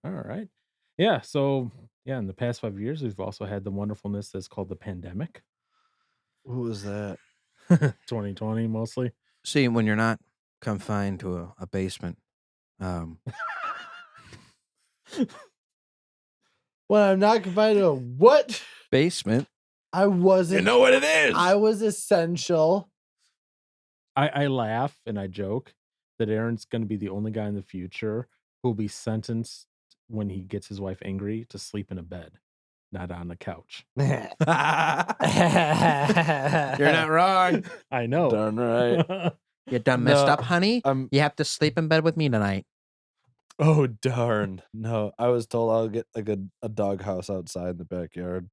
All right. Yeah. So yeah, in the past 5 years, we've also had the wonderfulness that's called the pandemic. What was that? 2020 mostly. See, when you're not confined to a basement, um, When I'm not confined to a what? basement, I wasn't. what it is. I was essential. I laugh and I joke that Aaron's going to be the only guy in the future who'll be sentenced when he gets his wife angry to sleep in a bed, not on the couch. You're not wrong. I know. Darn right. You done messed No, up, honey? I'm. You have to sleep in bed with me tonight. Oh darn! No, I was told I'll get like a dog house outside in the backyard.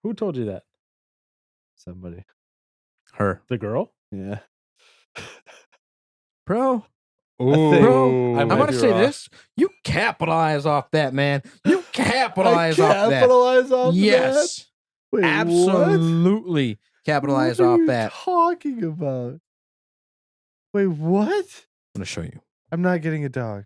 Who told you that? Somebody. Her. The girl? Yeah. Bro, think- bro, I I might want to be say wrong. this. You capitalize off that, man. You capitalize off that. Capitalize off that. Yes. Wait, what? Absolutely capitalize What are off you that. talking about? Wait, what? I'm going to show you. I'm not getting a dog.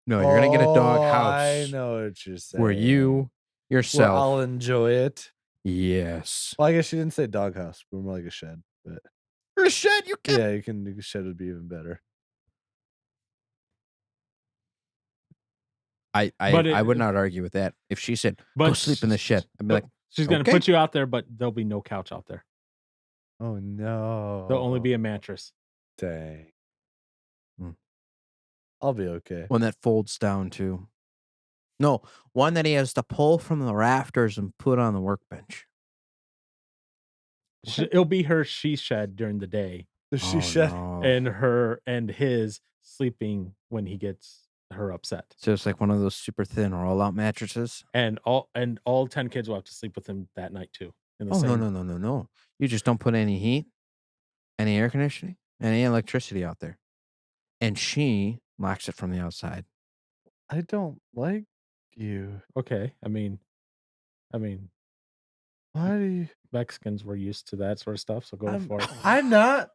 No, you're going to get a dog Oh, house I know what you're saying. where you Well, yourself. I'll enjoy it. Yes. Well, I guess she didn't say dog house, but more like a shed. But You're a shed. You can. yeah, you can. A shed would be even better. But I would not argue with that. If she said, go but sleep in the shed, I'd be but like, she's going to okay. put you out there, but there'll be no couch out there. Oh no! There'll only be a mattress. Dang. Hmm. I'll be okay. One that folds down too. No, one that he has to pull from the rafters and put on the workbench. It'll be her she shed during the day, The she Oh, shed. no. and her and his sleeping when he gets her upset. So it's like one of those super thin roll-out mattresses. And all 10 kids will have to sleep with him that night too. In the Oh, same, no. You just don't put any heat, any air conditioning, any electricity out there. And she locks it from the outside. I don't like you. Okay. I mean, Why do you? Mexicans were used to that sort of stuff, so go for it. I'm not.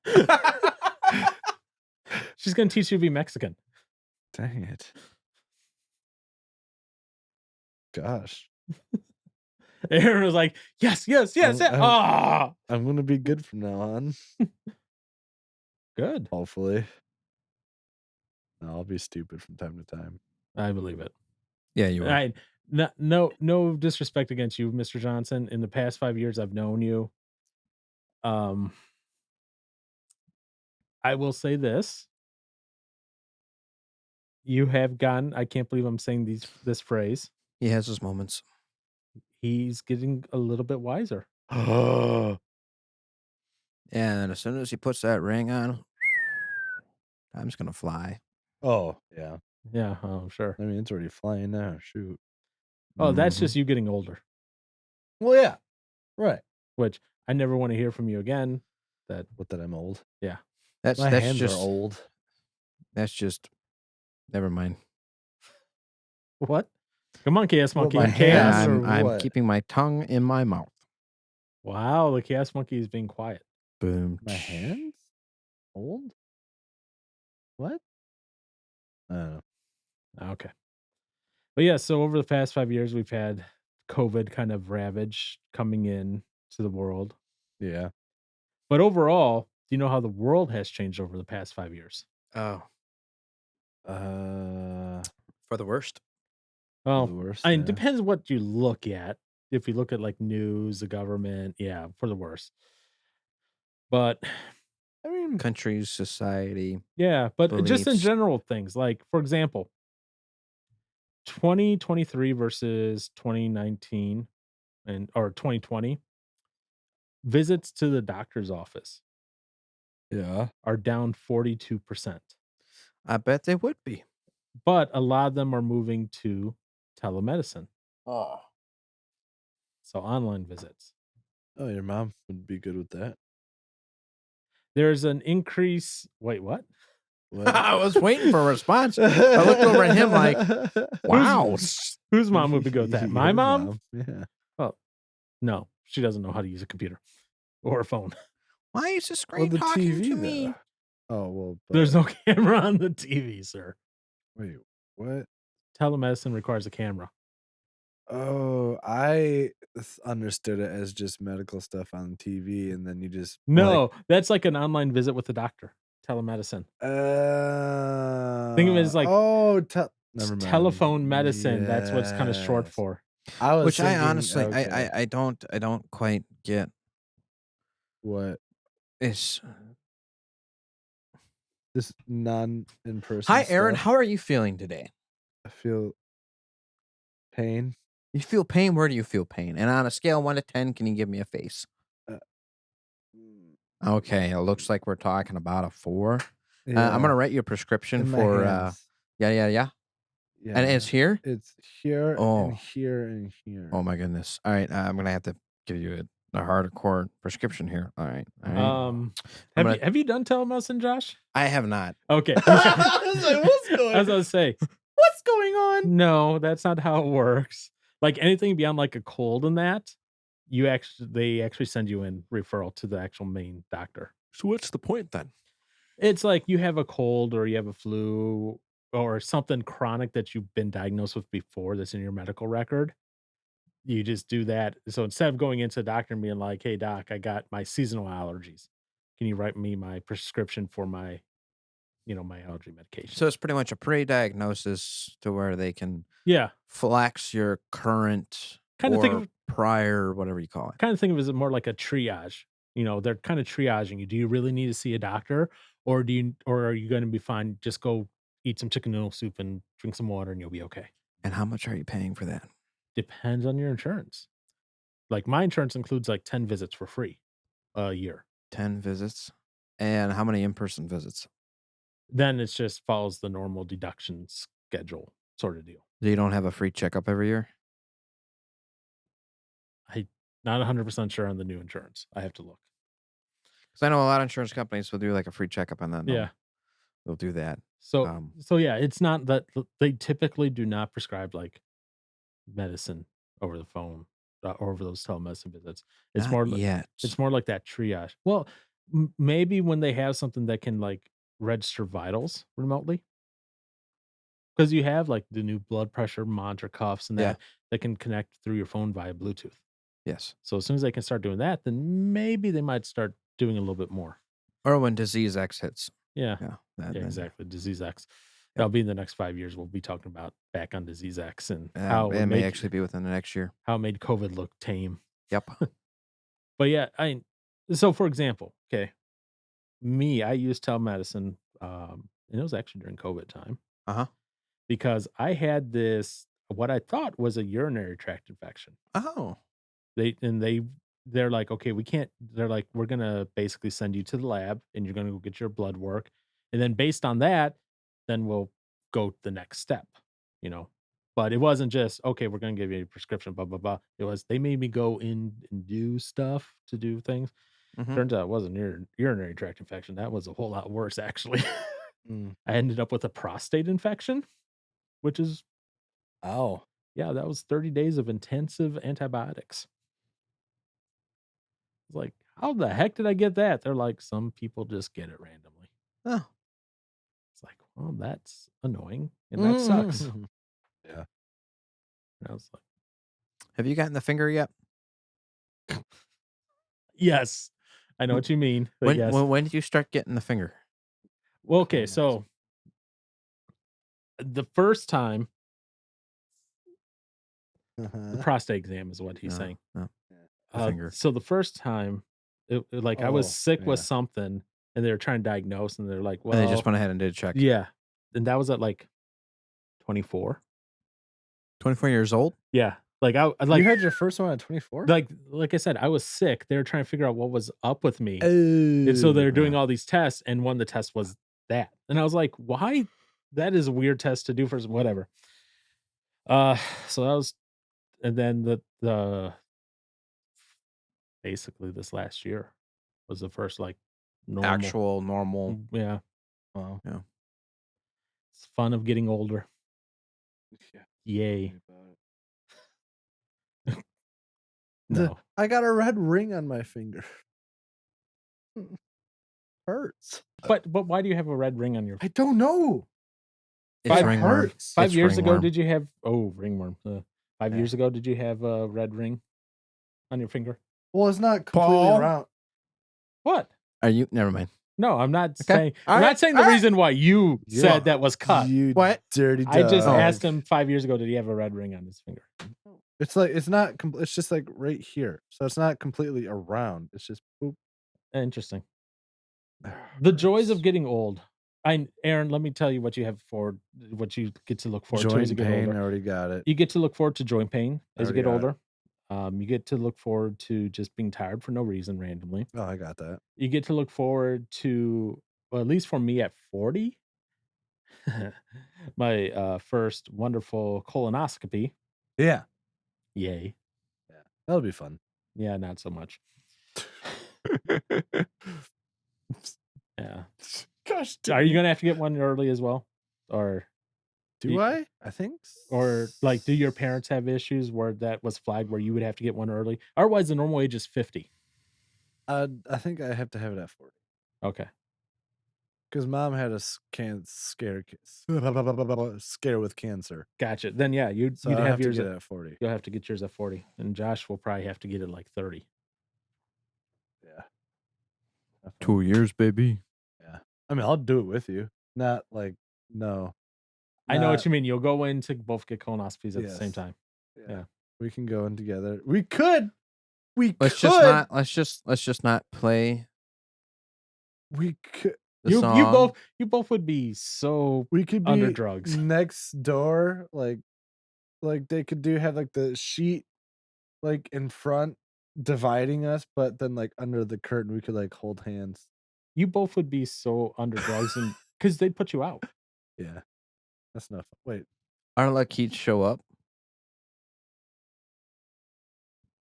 She's gonna teach you to be Mexican. Dang it. Gosh. Aaron was like, yes. Ah, I'm gonna be good from now on. good. Hopefully. No, I'll be stupid from time to time. I believe it. Yeah, you are. No disrespect against you, Mr. Johnson. In the past 5 years, I've known you. I will say this. You have gotten, I can't believe I'm saying this phrase. He has his moments. He's getting a little bit wiser. Oh, And as soon as he puts that ring on, time's going to fly. yeah. Yeah, I'm sure. I mean, it's already flying now. Shoot. Oh, that's Mhm. just you getting older, Well, yeah. Right. which I never want to hear from you again. What that I'm old. That's My hands just are old. That's just never mind. What? Come on, Chaos What, Monkey. my Chaos. hands I'm, or I'm what? keeping my tongue in my mouth. Wow, the Chaos Monkey is being quiet. Boom. My hands? Old? What? I don't know. Okay. But yeah, so over the past 5 years, we've had COVID kind of ravage coming in to the world. Yeah. But overall, do you know how the world has changed over the past 5 years? Oh, for the worst. Well, the worst. I mean, Yeah. depends what you look at. If you look at like news, the government, yeah, for the worst. But I mean, Countries, society. yeah, but just in Beliefs. general things, like for example, 2023 versus 2019 or 2020, visits to the doctor's office yeah. are down 42%. I bet they would be. But a lot of them are moving to telemedicine. Oh. So online visits. Oh, your mom would be good with that. There's an increase. Wait, what? What? I was waiting for a response. I looked over at him like, wow. Whose mom would be good with that? My Your mom? Yeah. No, she doesn't know how to use a computer or a phone. Why is the screen the talking TV to though. me? Oh well. There's no camera on the TV, sir. Wait. What? telemedicine requires a camera. Oh, I understood it as just medical stuff on TV, and then you just like, No, that's like an online visit with a doctor. Telemedicine. Think of it as like oh, never mind. telephone medicine. That's what it's kind of short Yes, for. I was Which I thinking, honestly, okay, I don't quite get. what Is this non-in-person Hi, Aaron. stuff? How are you feeling today? I feel pain. You feel pain? Where do you feel pain? And on a scale of 1 to 10, can you give me a face? Uh, mm, Okay, it looks like we're talking about a 4. I'm yeah, gonna write you a prescription in my for hands. yeah. And Yeah, it's here? it's here and Oh, here and here. oh my goodness. All right, I'm gonna have to give you a hardcore prescription here. All right, all right. Um, I'm have gonna. you done telemedicine, Josh? I have not. Okay. I was like, what's I was gonna say, what's going on? no, that's not how it works. Like anything beyond like a cold and that, they actually send you in referral to the actual main doctor. So what's the point then? It's like you have a cold or you have a flu or something chronic that you've been diagnosed with before that's in your medical record. You just do that. So instead of going into the doctor and being like, "Hey doc, I got my seasonal allergies. Can you write me my prescription for my, my allergy medication?" So it's pretty much a pre-diagnosis to where they can Yeah. flex your current Kind of think or of prior, whatever you call it. kind of think of it as more like a triage. They're kind of triaging you. Do you really need to see a doctor or are you going to be fine? Just go eat some chicken noodle soup and drink some water and you'll be okay. And how much are you paying for that? Depends on your insurance. Like my insurance includes like 10 visits for free a year. 10 visits? And how many in-person visits? Then it's just follows the normal deduction schedule sort of deal. You don't have a free checkup every year? I not 100% sure on the new insurance. I have to look. Because I know a lot of insurance companies will do like a free checkup and then Yeah. they'll do that. So Um, so yeah, it's not that they typically do not prescribe like medicine over the phone or over those telemedicine visits. It's Not more yet. it's more like that triage. Well, maybe when they have something that can like register vitals remotely, because you have like the new blood pressure monitor cuffs and Yeah. that can connect through your phone via Bluetooth. Yes. So as soon as they can start doing that, then maybe they might start doing a little bit more. Or when disease X hits. Yeah, Yeah. yeah, Then, exactly. Disease X. Yep. That'll be in the next 5 years. We'll be talking about back on Disease X and how it may actually be within the next year. how it made COVID look tame. Yep. But yeah, so for example, okay, I used telemedicine, and it was actually during COVID time Uh-huh. because I had this what I thought was a urinary tract infection. Oh. They're like, okay, we can't. They're like, we're gonna basically send you to the lab, and you're gonna go get your blood work, and then based on that, then we'll go the next step, you know. But it wasn't just okay. We're gonna give you a prescription, blah blah blah. It was they made me go in and do stuff to do things. Mhm. Turns out it wasn't urinary tract infection. That was a whole lot worse, actually. Mm. I ended up with a prostate infection, which is Ow. yeah, that was 30 days of intensive antibiotics. It's like, how the heck did I get that? They're like, some people just get it randomly. Oh. It's like, well, that's annoying and that sucks. Yeah. And I was like, Have you gotten the finger yet? yes, I know Mm, what you mean, but yes. When did you start getting the finger? Well, okay, so the first time, the Uh-huh. prostate exam is what he's No, saying. no. The finger. So the first time, like I was Oh, sick with yeah. something, and they were trying to diagnose, and they're like, And they just well, went ahead and did a check. yeah, and that was at like 24. 24 years old? Yeah, like You like had your first one at 24? like I said, I was sick. They were trying to figure out what was up with me. And so they're doing all these tests, and one of the tests was that. And I was like, why? That is a weird test to do for whatever. So that was, and then the basically this last year was the first like normal. Actual normal. Yeah, Wow. Yeah. it's fun of getting older. Yeah. Yay. about No, I got a red ring on my finger. Hurts. but why do you have a red ring on your? I don't know. It's It ringworm. hurts. 5 It's years ago, ringworm. did you have ringworm, 5 Yeah. years ago, did you have a red ring on your finger? Well, it's not completely Paul? round. What? Are you? Never mind. No, I'm not Okay. saying All I'm right. not saying All the right. reason why you said that was cut. You What? dirty dog. I just Oh. asked him 5 years ago, did he have a red ring on his finger? It's like it's not. It's just like right here, so it's not completely around. It's just boop. Interesting. The joys of Hurts. getting old. Aaron, let me tell you what you get to look forward to as you Joint get pain. older. Already got it. You get to look forward to joint pain I as you already get got it. older. You get to look forward to just being tired for no reason randomly. Oh, I got that. You get to look forward to, well, at least for me at 40, my first wonderful colonoscopy. Yeah, Yay. that'll be fun. Yeah, not so much. Yeah. Gosh, Are you gonna have to get one early as well? Or do I? I think. or like do your parents have issues where that was flagged where you would have to get one early? Otherwise the normal age is 50. I think I have to have it at 40 Okay. because mom had a scare with cancer, Gotcha. Then yeah, you'd so you'd I have have to yours get at, it at 40. you'll have to get yours at 40. And Josh will probably have to get it like 30. Yeah. 2 years, baby. Yeah. I mean, I'll do it with you. Not like no. I know what Not- you mean. You'll go in to both get colonoscopies at the same Yes. time. Yeah. We can go in together. We could. We Let's could. just not. Let's just not play We could. the You song. you both would be so We could be under drugs. next door. Like they could have like the sheet like in front dividing us, but then like under the curtain we could like hold hands. You both would be so under drugs and because they'd put you out. Yeah. That's enough. Wait. Our let Keith show up,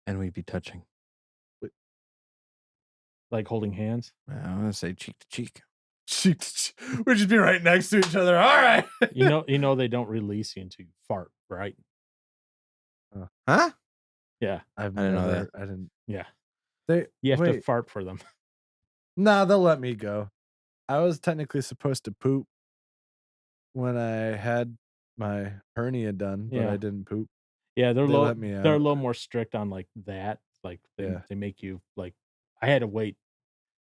and we'd be touching. Like holding hands. I'm gonna say cheek to cheek. We'd just be right next to each other. All right. You know they don't release you until you fart, right? Huh? Yeah. I didn't know that. I didn't. Yeah. They. You have to wait. fart for them. Nah, they'll let me go. I was technically supposed to poop when I had my hernia done, but Yeah. I didn't poop. Yeah, They let me they're a out. little more strict on like that. Like Yeah. they make you like I had to wait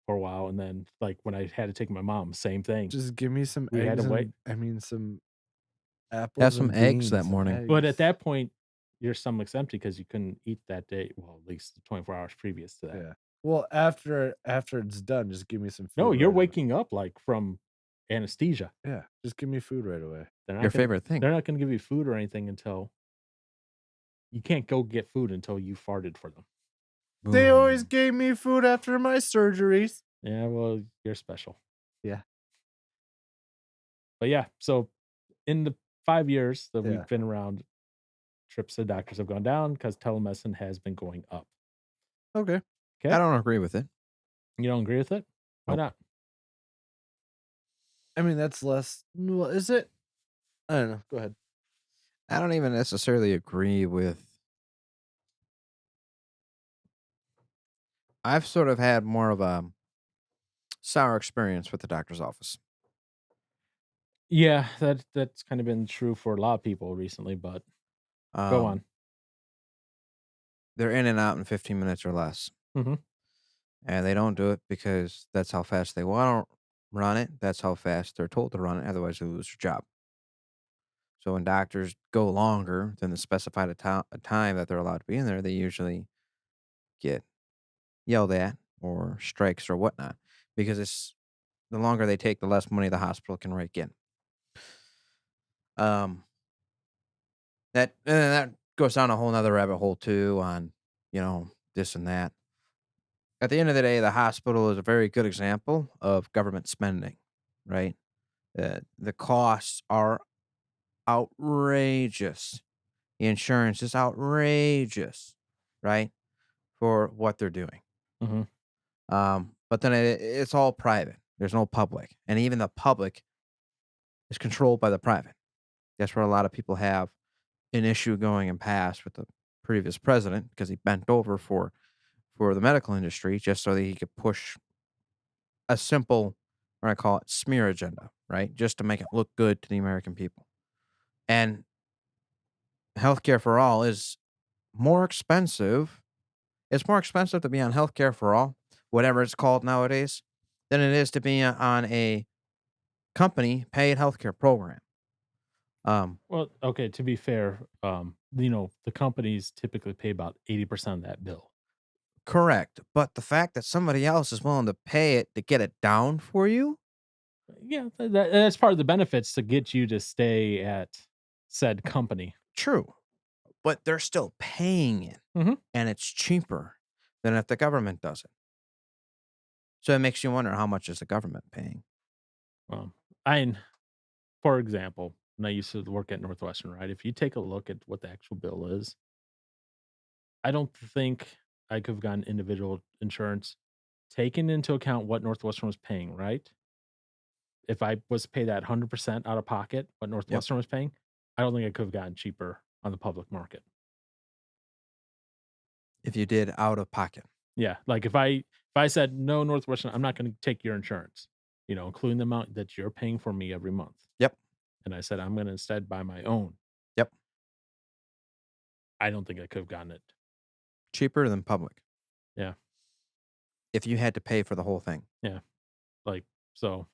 for a while and then like when I had to take my mom, same thing. Just give me some We had eggs. to wait. I mean, some apples. Have some and eggs that beans, morning. But at eggs. that point, your stomach's empty because you couldn't eat that day. Well, at least 24 hours previous to that. Yeah. Well, after it's done, just give me some food. No, you're right away. waking up like from anesthesia. Yeah, just give me food right away. They're not Your gonna- favorite thing. They're not going to give you food or anything until you can't go get food until you farted for them. They always Boom. gave me food after my surgeries. Yeah, well, you're special. Yeah. But yeah, so in the 5 years that Yeah. we've been around, trips to doctors have gone down because telemedicine has been going up. Okay. Okay. I don't agree with it. You don't agree with it? Why Nope. not? I mean, that's less. Well, is it? I don't know. Go ahead. I don't even necessarily agree with. I've sort of had more of a sour experience with the doctor's office. Yeah, that's kind of been true for a lot of people recently, but go on. They're in and out in 15 minutes or less. Mhm. And they don't do it because that's how fast they want to run it. That's how fast they're told to run it. Otherwise, they lose their job. So when doctors go longer than the specified a time that they're allowed to be in there, they usually get yelled at or strikes or whatnot because it's the longer they take, the less money the hospital can rake in. That goes down a whole nother rabbit hole too on, this and that. At the end of the day, the hospital is a very good example of government spending, right? The costs are outrageous. The insurance is outrageous, right? For what they're doing. Mhm. But then it's all private. There's no public. And even the public is controlled by the private. That's where a lot of people have an issue going in past with the previous president because he bent over for the medical industry just so that he could push a simple or I call it smear agenda, right? Just to make it look good to the American people. And healthcare for all is more expensive. It's more expensive to be on healthcare for all, whatever it's called nowadays, than it is to be on a company paid healthcare program. Um, Well, okay, to be fair, the companies typically pay about 80% of that bill. Correct. But the fact that somebody else is willing to pay it to get it down for you, Yeah, that's part of the benefits to get you to stay at said company. true. But they're still paying it, Mhm. and it's cheaper than if the government does it. So it makes you wonder how much is the government paying? Um, I For example, when I used to work at Northwestern, right? If you take a look at what the actual bill is, I don't think I could have gotten individual insurance taking into account what Northwestern was paying, right? If I was to pay that 100% out of pocket, what Yep. Northwestern was paying, I don't think I could have gotten cheaper on the public market. If you did out of pocket. Yeah, like if I said, "No, Northwestern, I'm not gonna take your insurance," including the amount that you're paying for me every month, Yep. and I said, "I'm gonna instead buy my own," Yep. I don't think I could have gotten it. Cheaper than public Yeah, if you had to pay for the whole thing. yeah, like, so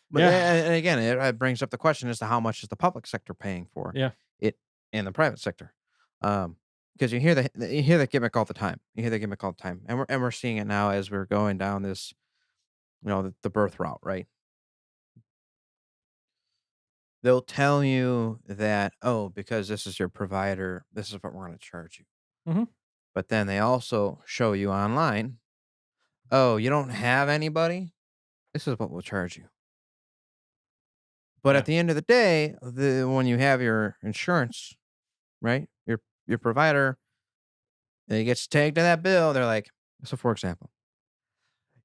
But yeah, and again, it brings up the question as to how much is the public sector paying for yeah, it in the private sector? Because you hear that gimmick all the time. You hear that gimmick all the time, and we're seeing it now as we're going down this, the birth route, right? They'll tell you that, oh, because this is your provider, this is what we're going to charge you. mhm, But then they also show you online, oh, you don't have anybody. This is what we'll charge you. But yeah, at the end of the day, when you have your insurance, right? Your provider, it gets tagged to that bill. They're like, so for example,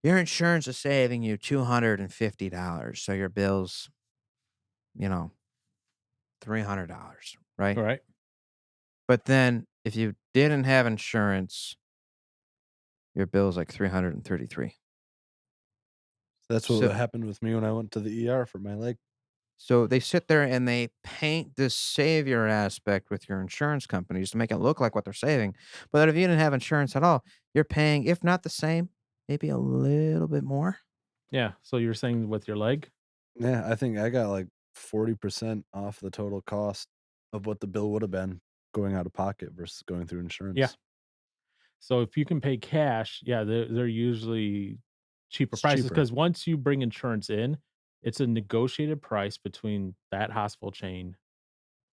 your insurance is saving you $250. So your bill's, you know, $300, right? alright, But then if you didn't have insurance, your bill's like 333. That's what So happened with me when I went to the ER for my leg. so they sit there and they paint this savior aspect with your insurance companies to make it look like what they're saving. But if you didn't have insurance at all, you're paying, if not the same, maybe a little bit more. yeah, so you're saying with your leg? Yeah, I think I got like 40% off the total cost of what the bill would have been going out of pocket versus going through Yeah, insurance. so if you can pay cash, yeah, they're usually cheaper It's prices cheaper. because once you bring insurance in, it's a negotiated price between that hospital chain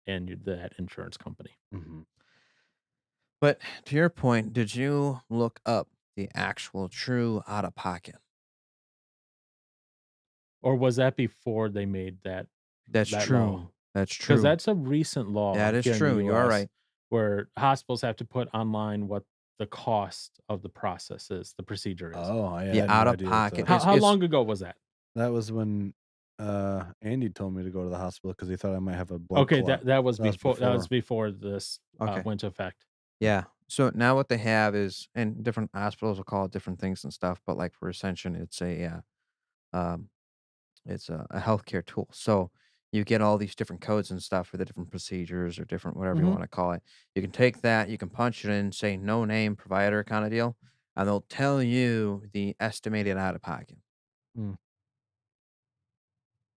and that insurance company. Mhm. But to your point, did you look up the actual true out of pocket? Or was that before they made That's that law? true. That's Because true. that's a recent law That is here in the true. You are US right. where hospitals have to put online what the cost of the process is, the procedure is. Oh, I The had no out of idea what pocket that How was. how it's long ago was that? That was when, Andy told me to go to the hospital because he thought I might have a blood Okay, clot. that was Before. before this, okay. went into effect. Yeah. So now what they have is, and different hospitals will call it different things and stuff, but like for Ascension, um, it's a healthcare tool. So you get all these different codes and stuff for the different procedures or different whatever you Mhm. want to call it. You can take that, you can punch it in, say no name provider kind of deal, and they'll tell you the estimated out of pocket. Mm,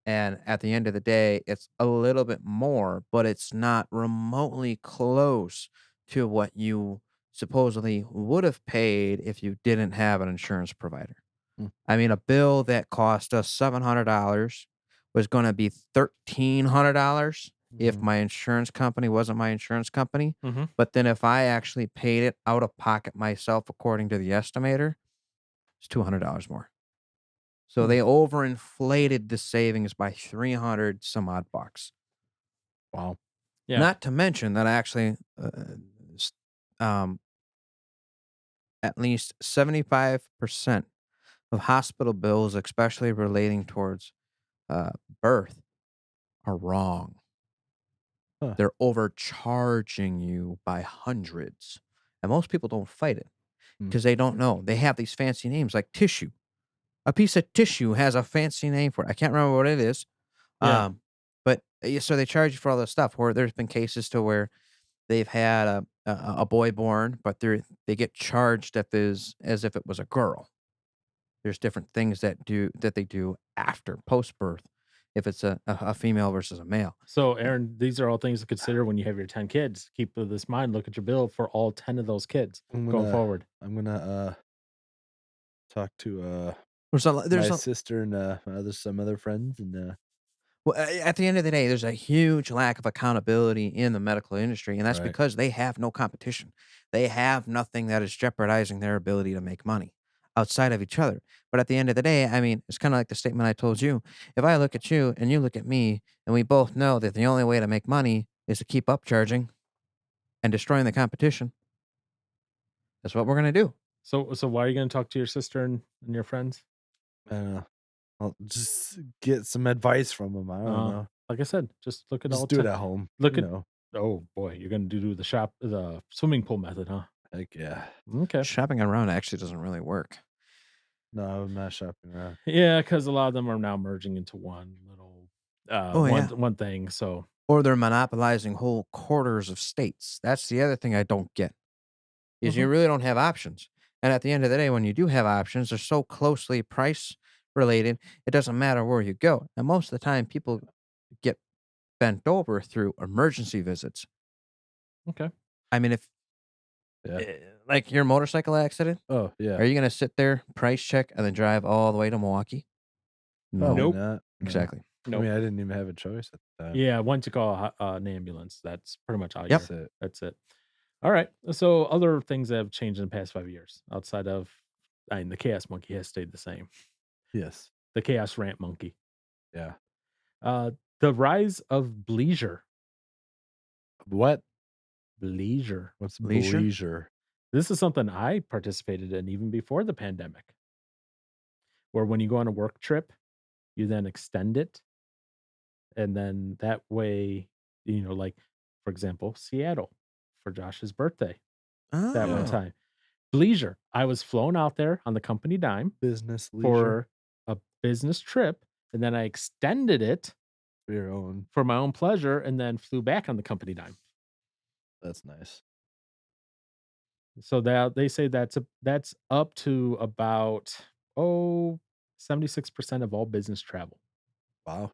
And at the end of the day, it's a little bit more, but it's not remotely close to what you supposedly would have paid if you didn't have an insurance provider. mm, I mean, a bill that cost us $700 was going to be $1,300 if mhm, my insurance company wasn't my insurance company. Mhm. But then if I actually paid it out of pocket myself, according to the estimator, it's $200 more. So hmm. they overinflated the savings by 300 some odd bucks. Wow. Yeah. Not to mention that actually, s- um, at least 75% of hospital bills, especially relating towards uh, birth, are wrong. Huh. They're overcharging you by hundreds. And most people don't fight it Mm, because they don't know. They have these fancy names like tissue. A piece of tissue has a fancy name for it. I can't remember what it is. Yeah. Um, but yeah, so they charge you for all this stuff. Where there's been cases to where they've had a boy born, but they get charged as if it was a girl. There's different things that they do after post birth, if it's a female versus a male. So, Aaron, these are all things to consider when you have your 10 kids. Keep this in mind. Look at your bill for all 10 of those kids I'm going gonna forward. I'm gonna talk to There's my a sister and some other friends and Well, at the end of the day, there's a huge lack of accountability in the medical industry, and that's right. because they have no competition. They have nothing that is jeopardizing their ability to make money outside of each other. But at the end of the day, I mean, it's kind of like the statement I told you. If I look at you and you look at me, and we both know that the only way to make money is to keep upcharging and destroying the competition, that's what we're going to do. So why are you going to talk to your sister and your friends? Uh, I'll just get some advice from them. I don't Uh, know. like I said, just look at all Just do it 10. at home. Look You at, know. oh boy, you're going to do the swimming pool method, huh? Heck yeah. Okay. Shopping around actually doesn't really work. No, I'm not shopping around. Yeah, because a lot of them are now merging into one little, Oh, yeah. one thing. So, Or they're monopolizing whole quarters of states. That's the other thing I don't get. Is mhm, you really don't have options. And at the end of the day, when you do have options, they're so closely price related, it doesn't matter where you go. And most of the time, people get bent over through emergency visits. okay. I mean, if Yeah. like your motorcycle accident, Oh are yeah. you going to sit there, price check, and then drive all the way to Milwaukee? No, Probably Nope. not. No. exactly. I Nope. mean, I didn't even have a choice at the time. Yeah, once you call an ambulance, that's pretty much all Yep. That's it. that's it. All right. So other things that have changed in the past 5 years outside of, I mean, the chaos monkey has stayed the same. Yes. The chaos rant monkey. Yeah. Uh, the rise of bleisure. What? Bleisure. What's Leisure? bleisure? This is something I participated in even before the pandemic, where when you go on a work trip, you then extend it. And then that way, like, for example, Seattle for Josh's birthday that one Yeah. Oh, time. Bleisure. I was flown out there on the company dime Business leisure for a business trip, and then I extended it for your own. for my own pleasure and then flew back on the company dime. That's nice. So that they say that's up to about, oh, 76% of all business travel. Wow.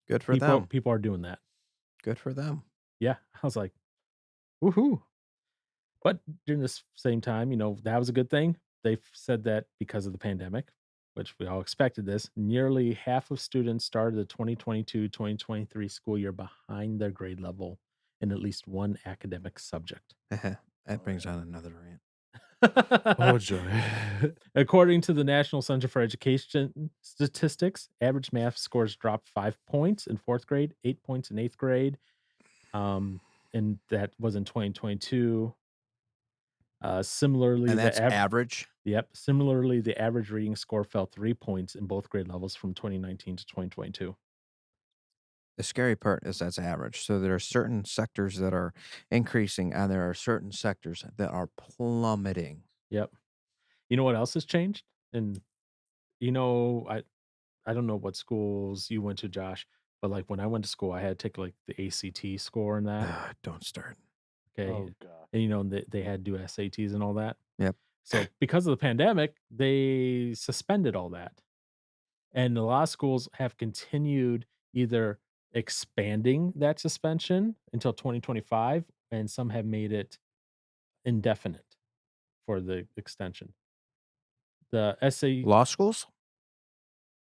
good for People them. people are doing that. Good for them. Yeah. I was like, "Woohoo." But during this same time, that was a good thing. They've said that because of the pandemic, which we all expected this, nearly half of students started the 2022-2023 school year behind their grade level in at least one academic subject. That Oh brings yeah. on another rant. Oh joy. According to the National Center for Education statistics, average math scores dropped 5 points in fourth grade, 8 points in eighth grade. Um, and that was in 2022. Similarly, And that's average. Similarly, the average reading score fell 3 points in both grade levels from 2019 to 2022. The scary part is that's average. So there are certain sectors that are increasing, and there are certain sectors that are plummeting. Yep. You know what else has changed? And you know, I I don't know what schools you went to, Josh, but like when I went to school, I had to take like the ACT score and that. Don't start. Okay. Oh god. And they had to do SATs and all that. Yep. So because of the pandemic, they suspended all that. And a lot of schools have continued either expanding that suspension until 2025, and some have made it indefinite for the extension. The SA Law schools?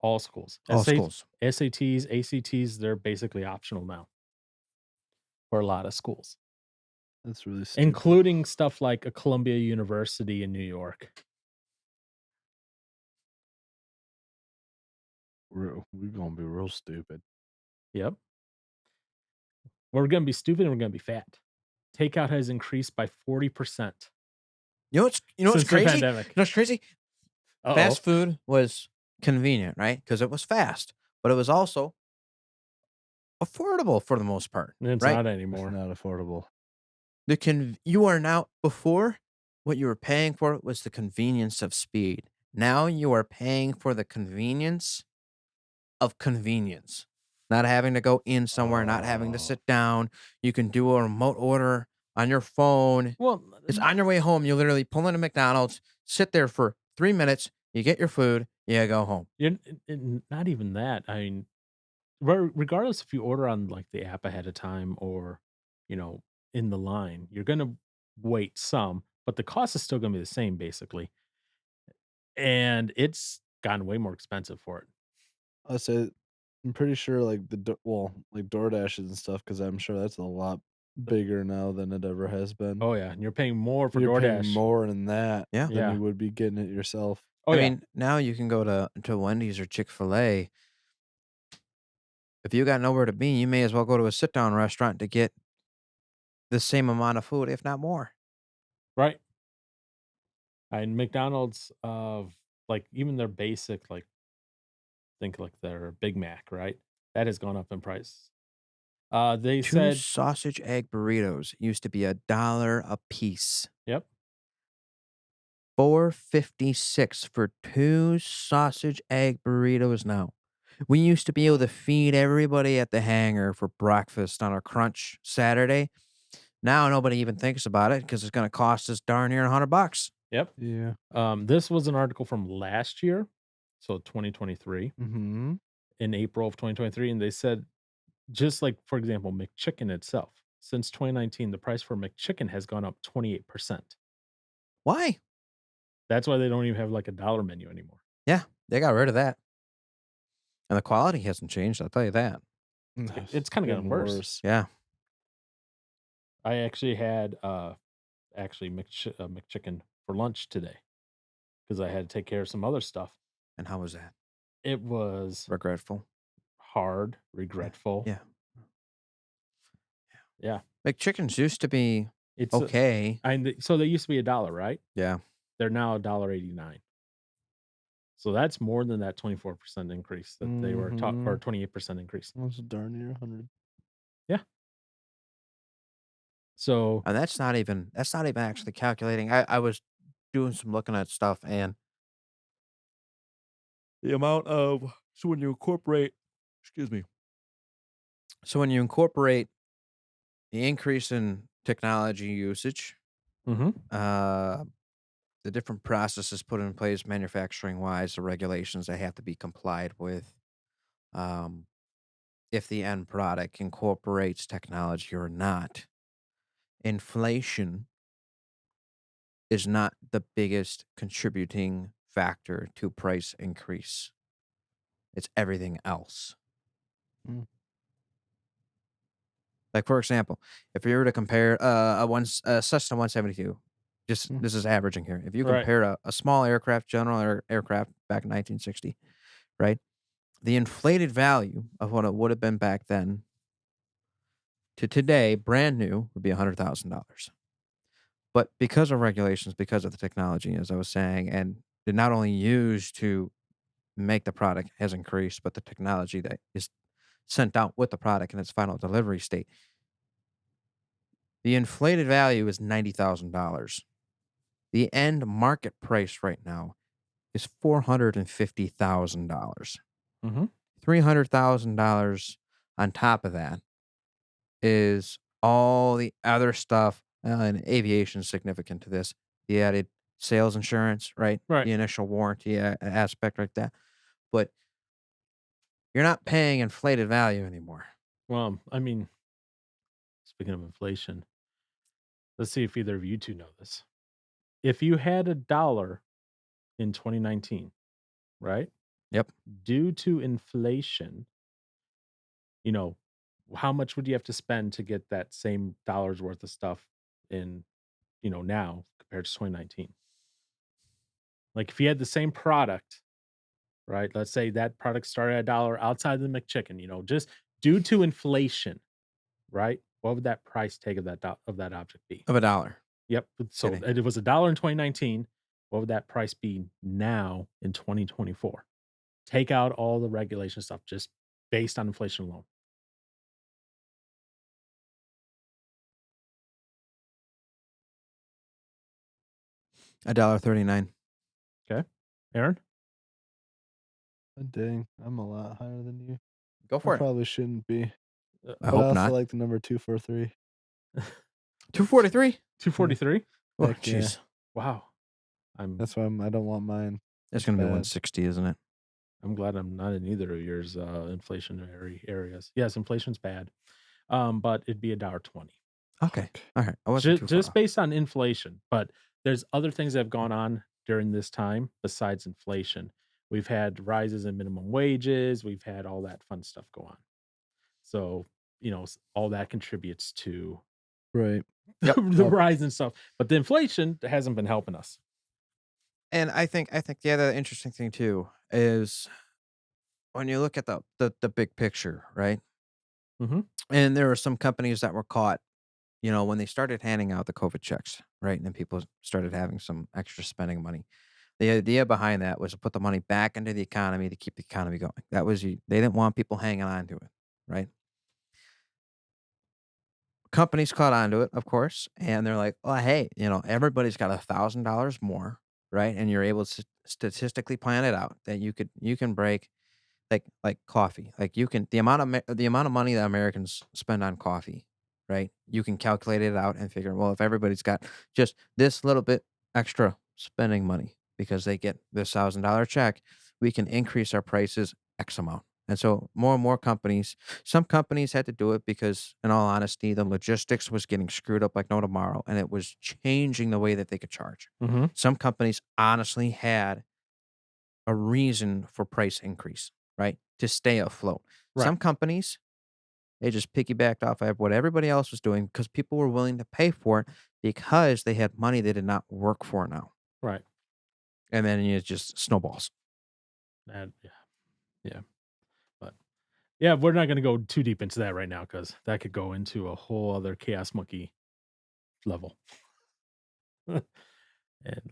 all schools. All schools. SATs, ACTs, they're basically optional now for a lot of schools, That's really stupid. including stuff like a Columbia University in New York. We're gonna be real stupid. Yep. We're gonna be stupid and we're gonna be fat. Takeout has increased by 40% You know what's since the crazy? You pandemic. know what's crazy? Uh-oh. Fast food was convenient, right? Because it was fast, but it was also affordable for the most part, It's right? not It's anymore. not affordable. You are now before what you were paying for was the convenience of speed. Now you are paying for the convenience of convenience. Not having to go in somewhere, not having to Oh. sit down. You can do a remote order on your phone. Well, It's on your way home. You literally pull into McDonald's, sit there for 3 minutes, you get your food, you go home. not even that. I mean, regardless if you order on, like, the app ahead of time or, you know, in the line, you're gonna wait some, but the cost is still gonna be the same, basically, and it's gotten way more expensive for it. I say I'm pretty sure like like DoorDashes and stuff, because I'm sure that's a lot bigger now than it ever has been. Oh, yeah, and you're paying more for You're paying DoorDash. more in that Yeah. than Yeah. you would be getting it yourself. Oh, I yeah. mean, now you can go to Wendy's or Chick-fil-A. If you got nowhere to be, you may as well go to a sit down restaurant to get the same amount of food, if not more. Right. And McDonald's, like, even their basic, like, think like their Big Mac, right? That has gone up in price. They Two said sausage egg burritos used to be $1 a piece. yep, 4.56 for 2 sausage egg burritos now. We used to be able to feed everybody at the hangar for breakfast on a crunch Saturday. Now nobody even thinks about it because it's gonna cost us darn near $100. yep. Yeah. This was an article from last year, so 2023, Mhm. in April of 2023, and they said just like, for example, McChicken itself, since 2019, the price for McChicken has gone up 28%. Why? That's why they don't even have, like, a dollar menu anymore. Yeah, they got rid of that. And the quality hasn't changed, I'll tell you that. It's kinda gotten Getting worse. worse. Yeah. I actually had, McChicken for lunch today because I had to take care of some other stuff. And how was that? It was Regretful? hard, Yeah. regretful. Yeah. Yeah. McChickens used to be It's a okay. so they used to be a dollar, right? Yeah. They're now $1.89. So that's more than that 24% increase that they were talk or Mhm. 28% increase. That's darn near 100. Yeah. So And that's not even actually calculating. I was doing some looking at stuff and the amount of so when you incorporate excuse me. So when you incorporate the increase in technology usage, mhm, uh, the different processes put in place manufacturing wise, the regulations that have to be complied with, um, if the end product incorporates technology or not. Inflation is not the biggest contributing factor to price increase. It's everything else. Mm, Like for example, if you were to compare a Cessna 172, just mm, this is averaging here. If you right. compare a small aircraft, aircraft back in 1960, right? The inflated value of what it would have been back then to today, brand new, would be $100,000. But because of regulations, because of the technology, as I was saying, and they're not only used to make the product has increased, but the technology that is sent out with the product in its final delivery state, the inflated value is $90,000. The end market price right now is $450,000. Mhm, $300,000 on top of that is all the other stuff, and aviation is significant to this. The added sales insurance, right? right. The initial warranty aspect like that. But you're not paying inflated value anymore. Well, I mean, speaking of inflation, let's see if either of you 2 know this. If you had a dollar in 2019, right? Yep. Due to inflation, you know, how much would you have to spend to get that same dollar's worth of stuff in, now compared to 2019? Like, if you had the same product, right? Let's say that product started at a dollar outside the McChicken, just due to inflation, right? What would that price tag of that object be? Of a dollar. Yep. So Kidding. it was a dollar in 2019. What would that price be now in 2024? Take out all the regulation stuff just based on inflation alone. $1.39. Okay. Aaron? Dang, I'm a lot higher than you. Go I for it. probably shouldn't be, I but I hope also not. like the number 243. 243? Yeah. 243? Oh, Heck yeah. jeez. Wow. I'm That's why I don't want mine. It's It's gonna be bad. 160, isn't it? I'm glad I'm not in either of yours, inflationary areas. Yes, inflation's bad, but it'd be $1.20. Okay. Fuck. Alright. I wasn't too far Just off. based on inflation, but there's other things that have gone on during this time besides inflation. We've had rises in minimum wages, we've had all that fun stuff go on. So, all that contributes to Right. Yep. the Oh, rise and stuff, but the inflation hasn't been helping us. And I think the other interesting thing too is when you look at the big picture, right? Mhm. And there were some companies that were caught, when they started handing out the COVID checks, right? And then people started having some extra spending money. The idea behind that was to put the money back into the economy to keep the economy going. That was they didn't want people hanging on to it, right? Companies caught on to it, of course, and they're like, "Oh, hey, everybody's got $1,000 more, right?" And you're able to statistically plan it out that you can break like coffee. Like you can the amount of money that Americans spend on coffee, right? You can calculate it out and figure, well, if everybody's got just this little bit extra spending money because they get this $1,000 check, we can increase our prices X amount. And so more and more companies, some companies had to do it because, in all honesty, the logistics was getting screwed up like no tomorrow, and it was changing the way that they could charge. Mhm. Some companies honestly had a reason for price increase, right? To stay afloat. Right. Some companies, they just piggybacked off of what everybody else was doing because people were willing to pay for it because they had money they did not work for now. Right. And then it just snowballs. And yeah. Yeah. But yeah, we're not gonna go too deep into that right now because that could go into a whole other chaos monkey level. And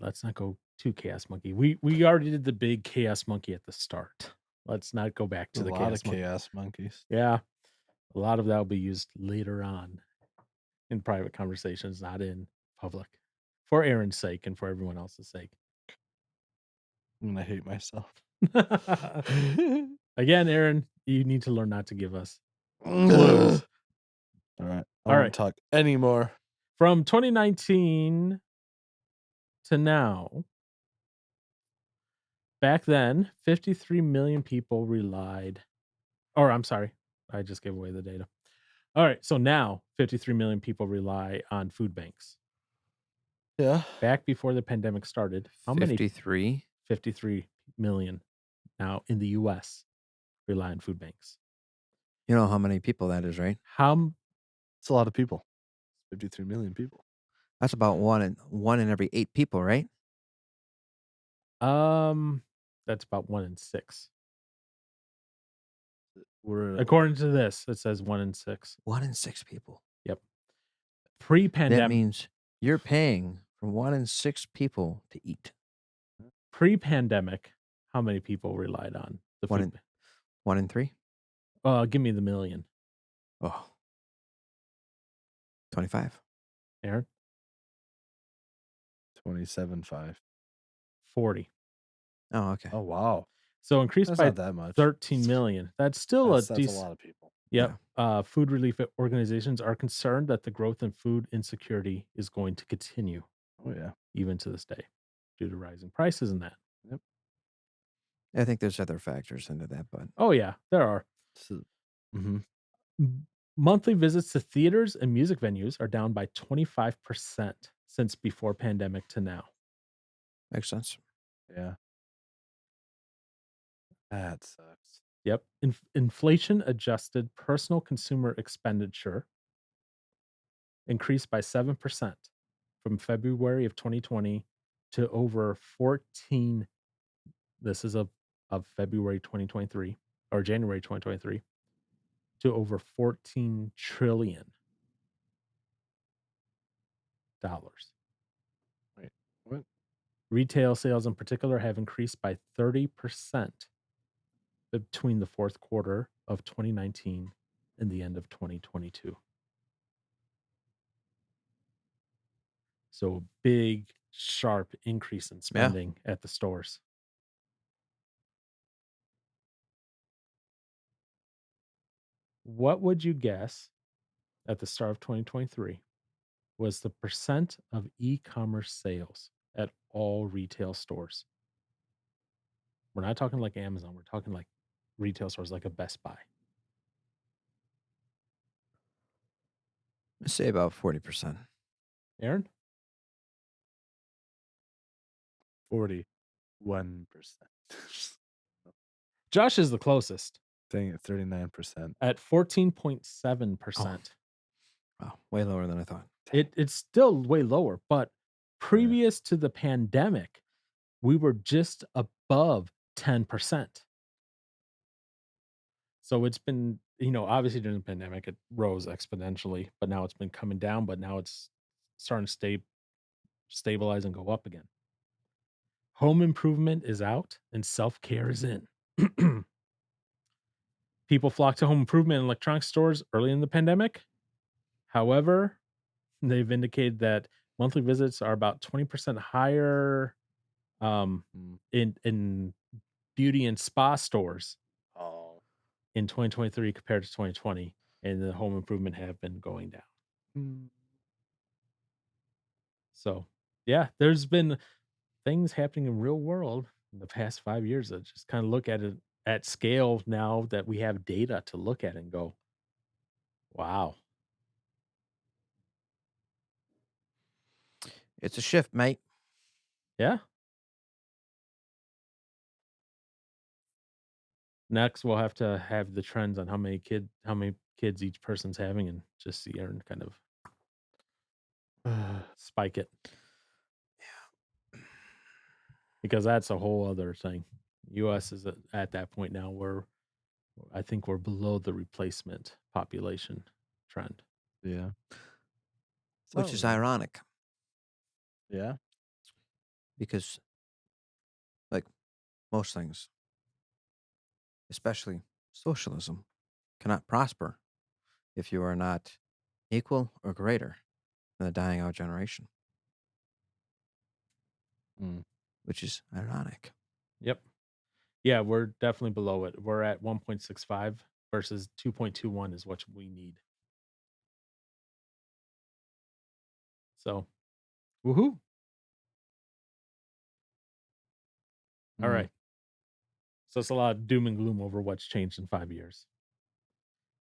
let's not go too chaos monkey. We already did the big chaos monkey at the start. Let's not go back a to the lot of chaos monkey. chaos monkeys. Yeah, a lot of that will be used later on in private conversations, not in public, for Aaron's sake and for everyone else's sake. I'm gonna hate myself. Again, Aaron, you need to learn not to give us All clues. right, I All won't right, talk anymore. from 2019 to now, back then, 53 million people relied. Or I'm sorry, I just gave away the data. All right, so now 53 million people rely on food banks. Yeah. Back before the pandemic started, how many 53. 53 million now in the US rely on food banks? You know how many people that is, right? How m It's a lot of people. 53 million people. That's about one in every 8 people, right? um, that's about 1 in 6. We're According to this, it says 1 in 6. 1 in 6 people. Yep. That Pre-pandemic means you're paying for 1 in 6 people to eat. pre-pandemic, how many people relied on the 1 food in bank? 1 in 3? Give me the million, Oh, 25. Aaron. 27.5. 40. Oh, okay. Oh, wow. So increased That's by not that much. 13 million. That's still a That's a decent. lot of people. Yep. Yeah. Food relief organizations are concerned that the growth in food insecurity is going to continue Oh, yeah. even to this day due to rising prices and that. Yep. I think there's other factors into that, but Oh, yeah, there are. So mhm. M- Monthly visits to theaters and music venues are down by 25% since before pandemic to now. makes sense. Yeah. That sucks. Yep. Inflation adjusted personal consumer expenditure increased by 7% from February of 2020 to over 14. This is of February 2023 or January 2023 to over 14 trillion dollars. Wait, what? Retail sales in particular have increased by 30% between the fourth quarter of 2019 and the end of 2022. So big, sharp increase in Yeah. spending at the stores. What would you guess at the start of 2023 was the percent of e-commerce sales at all retail stores? We're not talking like Amazon. We're talking like retail stores like a Best Buy. Let's say about 40%. Aaron? 41%. Josh is the closest Dang it, 39%. at Oh, 14.7%. wow. Way lower than I thought. It's still way lower, but Yeah. previous to the pandemic, we were just above 10%. So it's been, obviously during the pandemic, it rose exponentially, but now it's been coming down, but now it's starting to stabilize and go up again. Home improvement is out and self-care is in. People flock to home improvement and electronics stores early in the pandemic. However, they've indicated that monthly visits are about 20% higher um, Mm. in beauty and spa stores Oh. in 2023 compared to 2020, and the home improvement have been going down. Mm. So, yeah, there's been things happening in real world in the past 5 years that just kind of look at it at scale now that we have data to look at and go, "Wow." It's a shift, mate. Yeah. Next, we'll have to have the trends on how many kids each person's having and just see Aaron kind of spike it because that's a whole other thing. US is at that point now where I think we're below the replacement population trend. Yeah. Which is So, ironic yeah. because, like most things, especially socialism, cannot prosper if you are not equal or greater than the dying out generation, Mm. which is ironic. Yep. Yeah, we're definitely below it. We're at 1.65 versus 2.21 is what we need. So, woohoo. All Mm. right. So it's a lot of doom and gloom over what's changed in 5 years.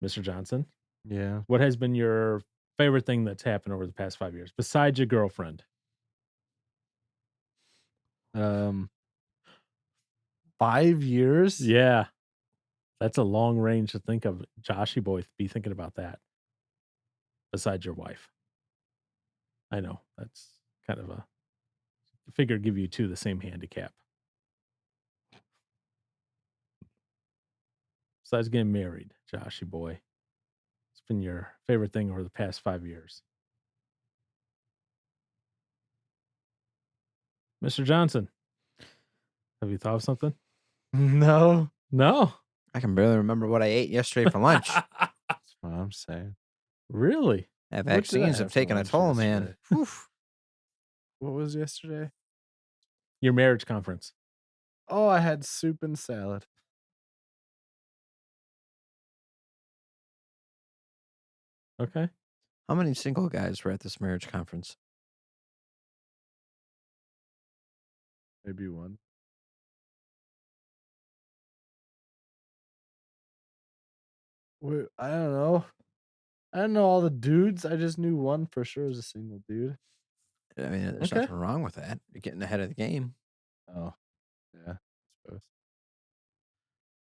Mr. Johnson, Yeah. what has been your favorite thing that's happened over the past 5 years besides your girlfriend? Um, 5 years? Yeah, that's a long range to think of. Joshy boy, be thinking about that besides your wife. I know that's kind of a figure give you two the same handicap. Besides getting married, Joshy boy, it's been your favorite thing over the past 5 years. Mr. Johnson, have you thought of something? No. No. I can barely remember what I ate yesterday for lunch. That's what I'm saying. Really? That What did I vaccines have have for taken a lunch toll, man. yesterday? Whew. What was yesterday? Your marriage conference. Oh, I had soup and salad. Okay. How many single guys were at this marriage conference? Maybe one. Wait, I don't know. I don't know all the dudes. I just knew one for sure was a single dude. I mean, there's Okay. nothing wrong with that. You're getting ahead of the game. Oh, yeah, I suppose.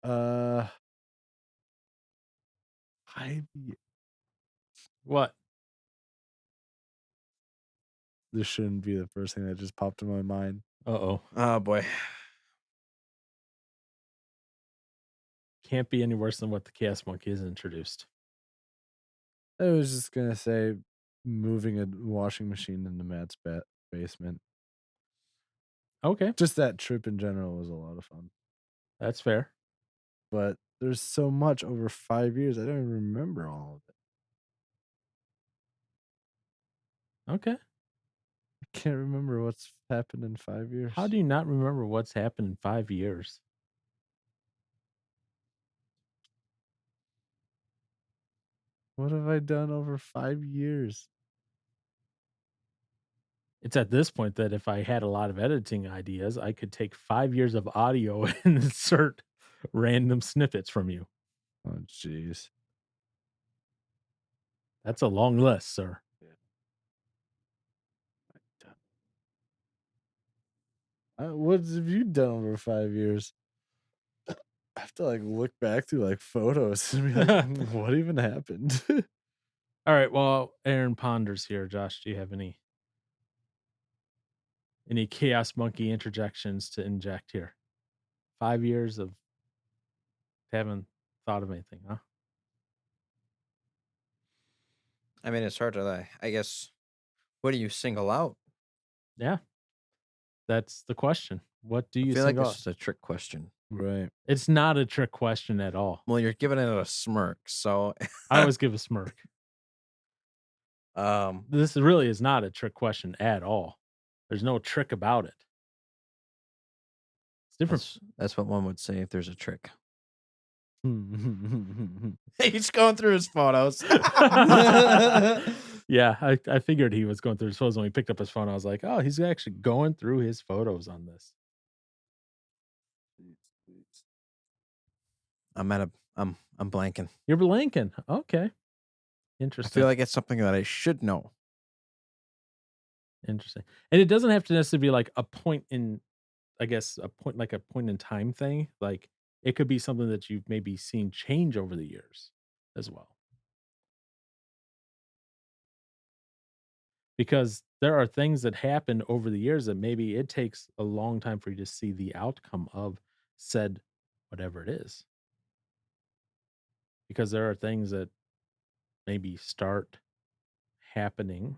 Uh, 5 ye What? This shouldn't be the first thing that just popped in my mind. Uh-oh. Oh boy. Can't be any worse than what the chaos monkey has introduced. I was just gonna say moving a washing machine into Matt's basement. Okay. Just that trip in general was a lot of fun. That's fair. But there's so much over 5 years, I don't even remember all of it. Okay. I can't remember what's happened in 5 How years. do you not remember what's happened in 5 years? What have I done over 5 years? It's at this point that if I had a lot of editing ideas, I could take 5 years of audio and insert random snippets from you. Oh, jeez. That's a long list, sir. Yeah. What have you done over 5 years? I have to, like, look back through, like, photos and be like, "What even happened?" Alright, well, Aaron ponders here. Josh, do you have any chaos monkey interjections to inject here? 5 years of haven't thought of anything, huh? I mean, it's hard to, I guess, what do you single out? Yeah, that's the question. What do I you feel like single this out? is a trick question. Right. It's not a trick question at all. Well, you're giving it a smirk, so, I always give a smirk. um, This really is not a trick question at all. There's no trick about it. It's different. that's what one would say if there's a trick. He's going through his photos. Yeah, I figured he was going through his photos when he picked up his phone. I was like, "Oh, he's actually going through his photos on this." I'm at a I'm blanking. You're blanking. Okay. I feel Interesting. like it's something that I should know. Interesting. And it doesn't have to necessarily be like a point in I guess a point in time thing. Like it could be something that you've maybe seen change over the years as well. Because there are things that happen over the years that maybe it takes a long time for you to see the outcome of said whatever it is. Because there are things that maybe start happening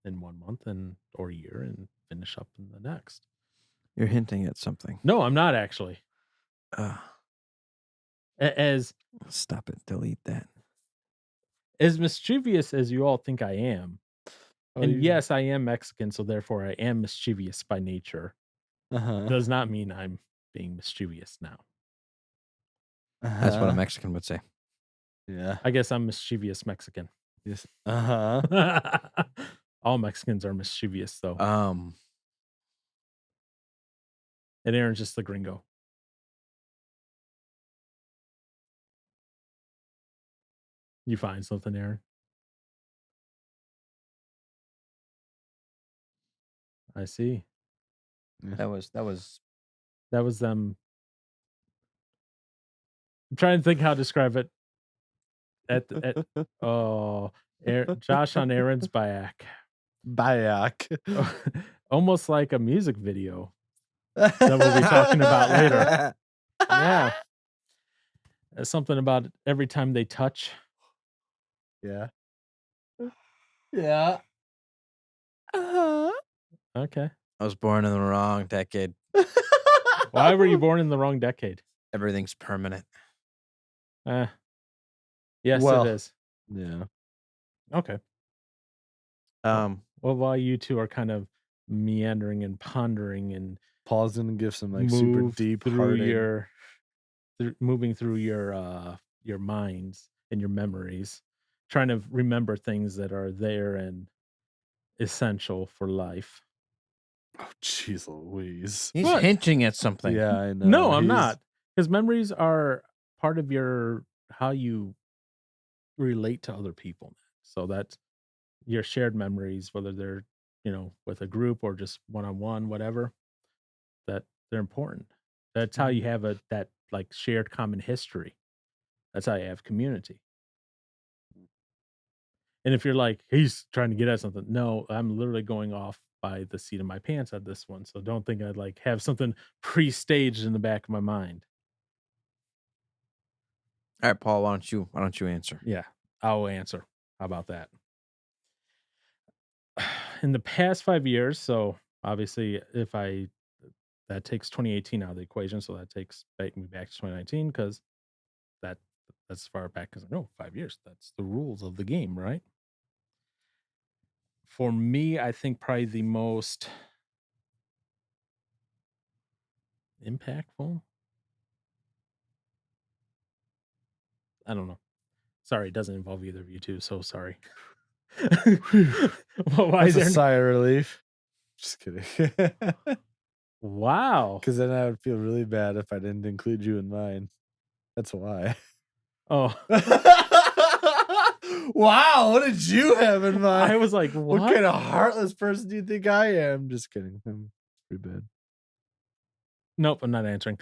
in 1 month and or year and finish up in the next. You're hinting at something. No, I'm not actually. Ugh, As stop it. Delete that. as mischievous as you all think I am, Oh, and you yes, I am Mexican, so therefore I am mischievous by nature, Uh-huh. does not mean I'm being mischievous now. That's what a Uh-huh. Mexican would say. Yeah. I guess I'm mischievous Mexican. Yes. Uh-huh. All Mexicans are mischievous though, Um, and Aaron's just the gringo. You find something, Aaron? I see. Yeah. that was That was them. I'm trying to think how to describe it at oh, Josh on Aaron's back. Bayak. Almost like a music video that we'll be talking about later. Yeah, something about every time they touch. Yeah. Yeah. Uh-huh. Okay. I was born in the wrong decade. Why were you born in the wrong decade? Everything's permanent. Eh, yes, it Well, is. yeah. Okay. Well, Um, well, while you 2 are kind of meandering and pondering and Paul's gonna give some, like, super move deep through hearted. your moving through your minds and your memories, trying to remember things that are there and essential for life. Oh, jeez Louise. he's What? hinting at something. Yeah, I know. No, I'm He's not. Because memories are part of your how you relate to other people. So that's your shared memories, whether they're, with a group or just one on one, whatever, that they're important. That's how you Mhm. have that like shared common history. That's how you have community. And if you're like, he's trying to get at something, no, I'm literally going off by the seat of my pants at this one. So don't think I'd like have something pre-staged in the back of my mind. All right, Paul, why don't you answer? Yeah, I'll answer. How about that? In the past 5 years, so obviously if I that takes 2018 out of the equation, so that takes me back to 2019 because that that's as far back as I know, 5 years. That's the rules of the game, right? For me, I think probably the most impactful. I don't know. Sorry, it doesn't involve either of you 2, so sorry. Whew. Well, why is That's a there n sigh of relief. Just kidding. Wow. Because then I would feel really bad if I didn't include you in mine. That's why. Oh, Wow, what did you have in mind? I was like, What "What?" kind of heartless person do you think I am? Just kidding. I'm pretty bad. Nope, I'm not answering.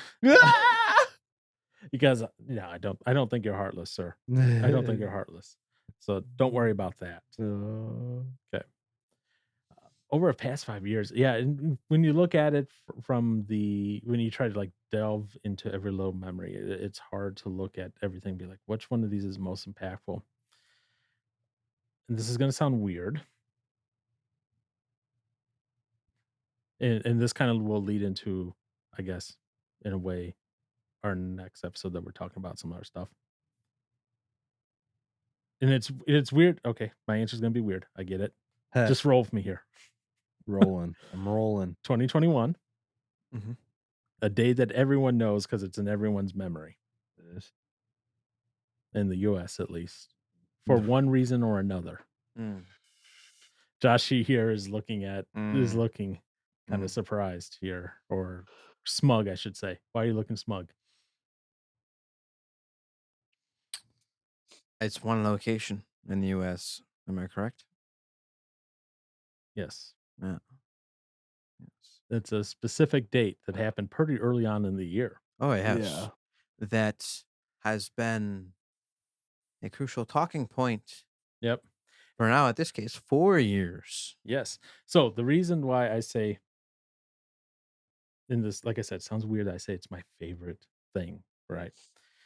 Because, no, I don't think you're heartless, sir. I don't think you're heartless. So, don't worry about that. Uh, 'Kay. Over the past 5 years, yeah, and when you look at it from the when you try to, like, delve into every little memory, it's hard to look at everything and be like, "Which one of these is most impactful?" And this is gonna sound weird, and this kind of will lead into, I guess, in a way, our next episode that we're talking about some other stuff. And it's weird. Okay, my answer is gonna be weird. I get it. Heck, Just roll with me here. rolling. I'm rolling. 2021, Mhm. a day that everyone knows because it's in everyone's memory, This. in the US at least, for one reason or another. Mm, Joshy here is mm, looking kinda mm. surprised here, or smug, I should say. Why are you looking smug? It's one location in the US. Am I correct? Yes. Yeah. Yes. It's a specific date that happened pretty early on in the year. Oh, Yeah. yes. That has been a crucial talking point Yep. for now, at this case, 4 years. Yes. So, the reason why I say in this, like I said, sounds weird, I say it's my favorite thing, right?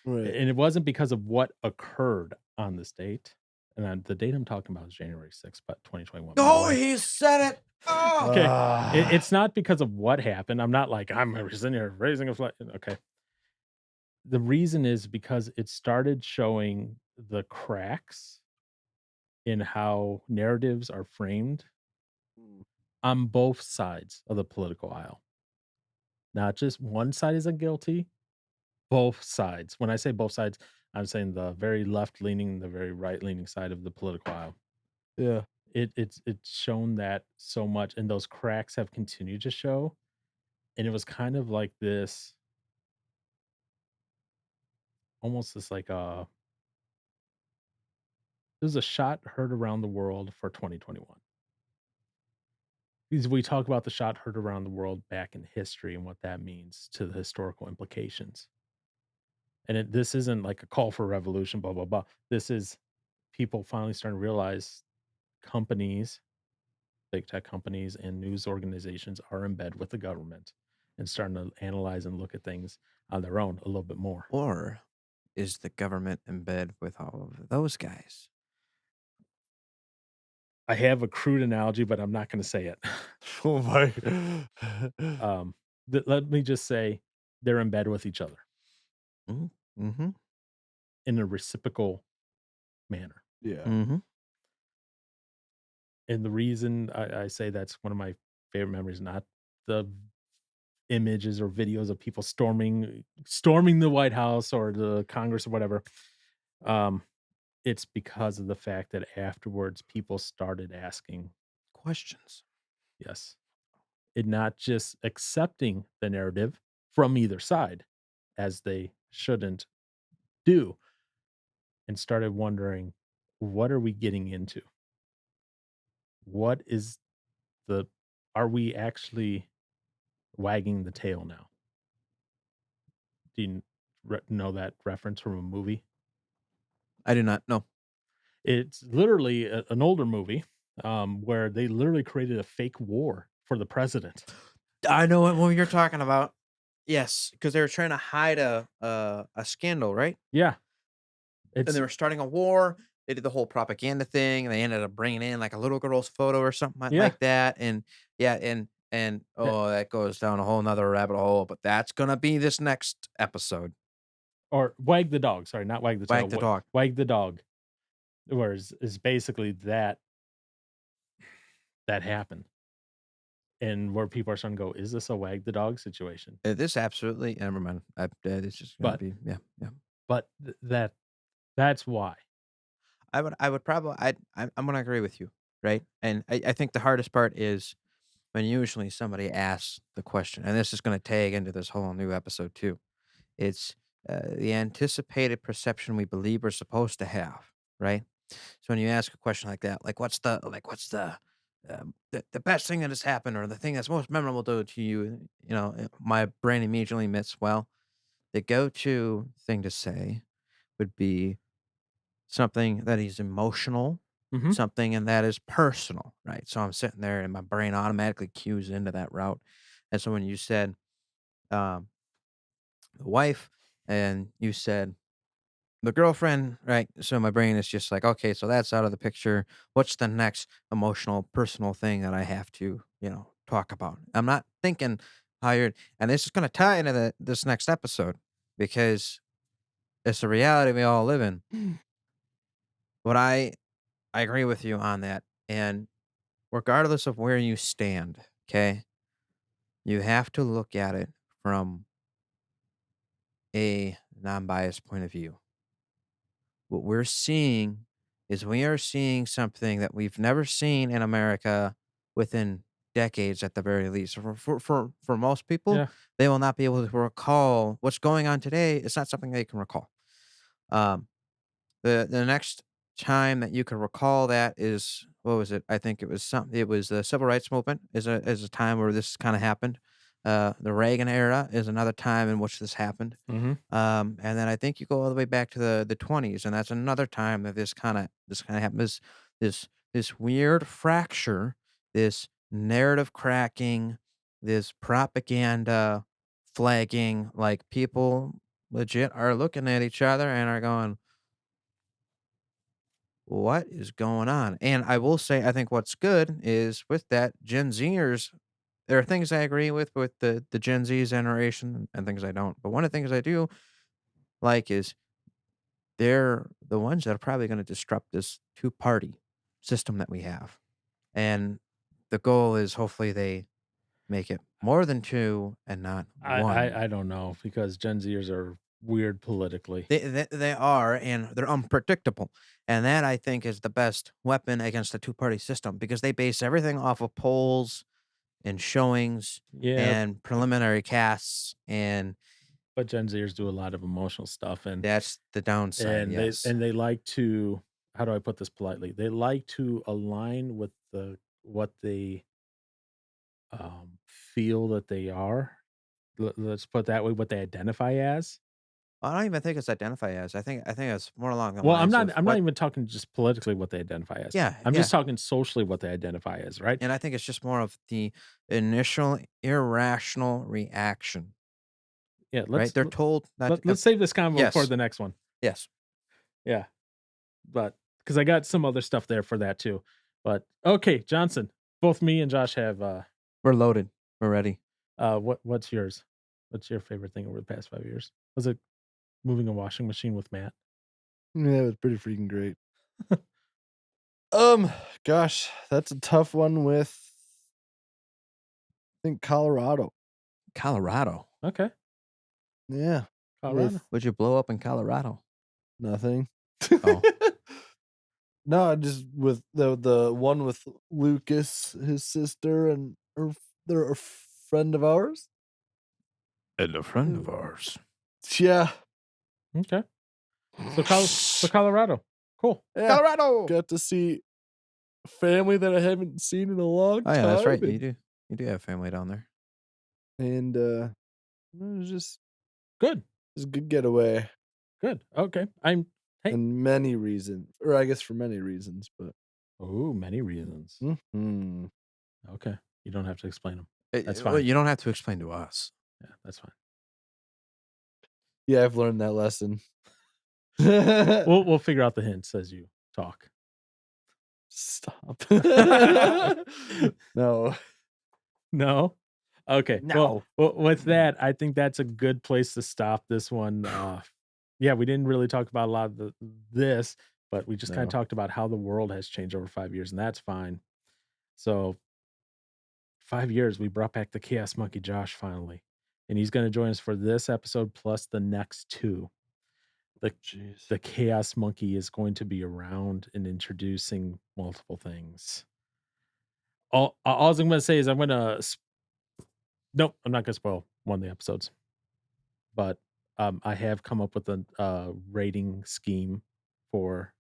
Right. And it wasn't because of what occurred on this date, and the date I'm talking about is January 6th, but 2021, by the Oh, way. he said it! Oh! Okay, it's Ah. not because of what happened, I'm not like, "I'm sitting here raising a flag," okay. The reason is because it started showing the cracks in how narratives are framed on both sides of the political aisle. Not just one side isn't guilty, both sides. When I say both sides, I'm saying the very left leaning, the very right leaning side of the political aisle. Yeah. It's shown that so much, and those cracks have continued to show, and it was kind of like this, almost this like, it was a shot heard around the world for 2021. Because we talk about the shot heard around the world back in history and what that means to the historical implications. And this isn't like a call for revolution, blah, blah, blah. This is people finally starting to realize companies, big tech companies, and news organizations are in bed with the government and starting to analyze and look at things on their own a little bit more. Or is the government in bed with all of those guys? I have a crude analogy, but I'm not going to say it. Oh my. um, let me just say they're in bed with each other Mhm. Mhm. in a reciprocal manner. Yeah. Mhm. And the reason I say that's one of my favorite memories, not the images or videos of people storming the White House or the Congress or whatever. Um, it's because of the fact that afterwards people started asking, Questions. yes, and not just accepting the narrative from either side, as they shouldn't do, and started wondering, what are we getting into? What is the are we actually wagging the tail now? Do you know that reference from a movie? I do not know. It's literally an older movie, where they literally created a fake war for the president. I know what movie you're talking about. Yes, because they were trying to hide a scandal, right? Yeah, And they it's were starting a war. They did the whole propaganda thing, and they ended up bringing in, like, a little girl's photo or something yeah, like that, and yeah, eh, oh, that goes down a whole 'nother rabbit hole, but that's gonna be this next episode. or wag the dog, sorry, not wag the tail, Wag the dog. wag the dog, whereas is basically that happened, and where people are starting to go, "Is this a wag the dog situation?" This absolutely never mind. It's just gonna But be yeah, yeah. but that's why. I would probably I'm gonna agree with you, right? And I think the hardest part is when usually somebody asks the question, and this is gonna tag into this whole new episode too. It's, the anticipated perception we believe we're supposed to have, right? So when you ask a question like that, like, what's the best thing that has happened or the thing that's most memorable to you, my brain immediately admits, well, the go-to thing to say would be something that is emotional, Mhm. something and that is personal, right? So I'm sitting there and my brain automatically cues into that route. And so when you said, um, the wife and you said the girlfriend, right? So my brain is just like, okay, so that's out of the picture. What's the next emotional, personal thing that I have to, talk about? I'm not thinking hired, and this is going to tie into this next episode because it's the reality we all live in. But I agree with you on that, and regardless of where you stand, okay, you have to look at it from a non-biased point of view. What we're seeing is we are seeing something that we've never seen in America within decades at the very least. For most people, Yeah. they will not be able to recall what's going on today. It's not something they can recall. Um, the next time that you can recall that is what was it? I think it was the civil rights movement is a time where this kind of happened. The Reagan era is another time in which this happened. Mhm. And then I think you go all the way back to the 20s, and that's another time that this kind of happened. This weird fracture, this narrative cracking, this propaganda flagging, like people legit are looking at each other and are going, what is going on? And I will say, I think what's good is with that Gen Zers, there are things I agree with the Gen Z generation and things I don't. But one of the things I do like is they're the ones that are probably going to disrupt this two-party system that we have. And the goal is hopefully they make it more than two and not I one. I I don't know because Gen Zers are weird politically. They are, and they're unpredictable, and that, I think, is the best weapon against the two-party system because they base everything off of polls and showings Yeah, and preliminary casts, and but Gen Zers do a lot of emotional stuff, and that's the downside, and they yes. and they like to, how do I put this politely? They like to align with what they, feel that they are. Let's put it that way, what they identify as. I don't even think it's identify as, I think it's more along the Well, I'm lines not of I'm not what. even talking just politically what they identify as. Yeah, I'm yeah, just talking socially what they identify as, right? and I think it's just more of the initial irrational reaction, Yeah, right? They're told not to let's save this convo for yes, the next one. yes. Yeah, but because I got some other stuff there for that too. But okay, Johnson, both me and Josh have, We're loaded. We're ready. what's yours? What's your favorite thing over the past 5 years? Was it moving a washing machine with Matt? Yeah, it was pretty freaking great. Um, gosh, that's a tough one with I think Colorado. Colorado. Okay, Yeah, Colorado. with Would you blow up in Colorado? nothing. Oh, No, just with the one with Lucas, his sister, and they're a friend of ours. and a friend of Mm, ours. yeah. Okay, so Colorado. Cool. Yeah, Colorado. got to see family that I haven't seen in a long Oh yeah, that's time, right. You do have family down there. and it was Good, just a good getaway, good. Okay, hey. and many reasons, or I guess for many reasons, but Oh, many reasons. mhm. Okay, you don't have to explain them. That's Well, fine. you don't have to explain to us. Yeah, that's fine. Yeah, I've learned that lesson. We'll figure out the hints as you talk. Stop. No. No? Okay. Well, No. with that, I think that's a good place to stop this one. Yeah, we didn't really talk about a lot of this, but we just kind of No. talked about how the world has changed over 5 years, and that's fine. So, 5 years, we brought back the Chaos Monkey Josh finally, and he's gonna join us for this episode plus the next 2. The Jeez. the Chaos Monkey is going to be around and introducing multiple things. All I'm gonna say is I'm gonna nope, I'm not gonna spoil one of the episodes, but, I have come up with a, rating scheme for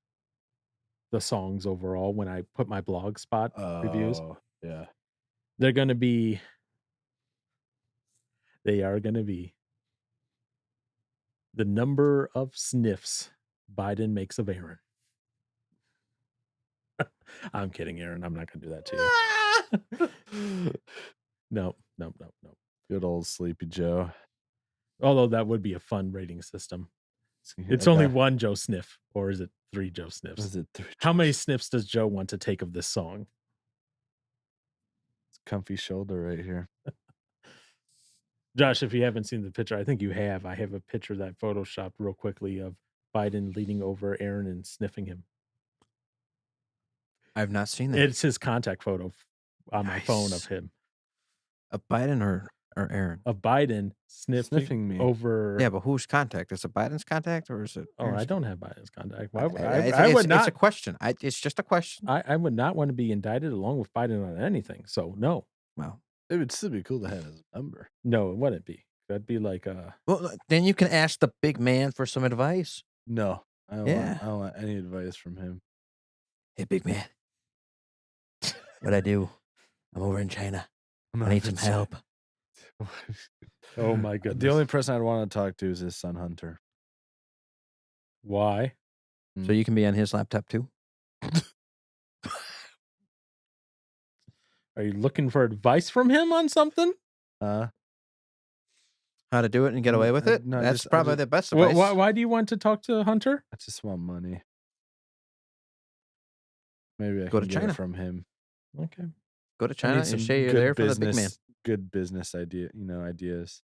the songs overall when I put my blog spot reviews. Oh, yeah. They're gonna be they are gonna be the number of sniffs Biden makes of Aaron. I'm kidding, Aaron, I'm not gonna do that to you. No, no, no, no. Good old Sleepy Joe. Although that would be a fun rating system. It's I only got 1 Joe sniff, or is it 3 Joe sniffs? was it 3 How many Joes? sniffs does Joe want to take of this song? It's comfy shoulder right here. Josh, if you haven't seen the picture, I think you have. I have a picture that I photoshopped real quickly of Biden leaning over Aaron and sniffing him. I've not seen that. It's his contact photo on my phone of Nice. him. Of Biden or Aaron? Of Biden Sniffing me. over. Yeah, but whose contact? Is it Biden's contact or is it Oh, Aaron's I don't have Biden's contact. Why, contact? I would It's a not. question. It's just a question. I would not want to be indicted along with Biden on anything. So no, Well, It would still be cool to have his number. no, it wouldn't be. That'd be like then you can ask the big man for some advice. No, Yeah. I don't want any advice from him. Hey, big man. What'd I do? I'm over in China. I need some help. Oh my goodness. The only person I'd want to talk to is his son Hunter. Why? So you can be on his laptop too? Are you looking for advice from him on something? How to do it and get away with it? no, That's I probably just- the best Why, advice. why do you want to talk to Hunter? I just want money. Maybe I Go can to get China. it from him. Okay. Go to I China need and some say you're good there for the big man. business, good business ideas.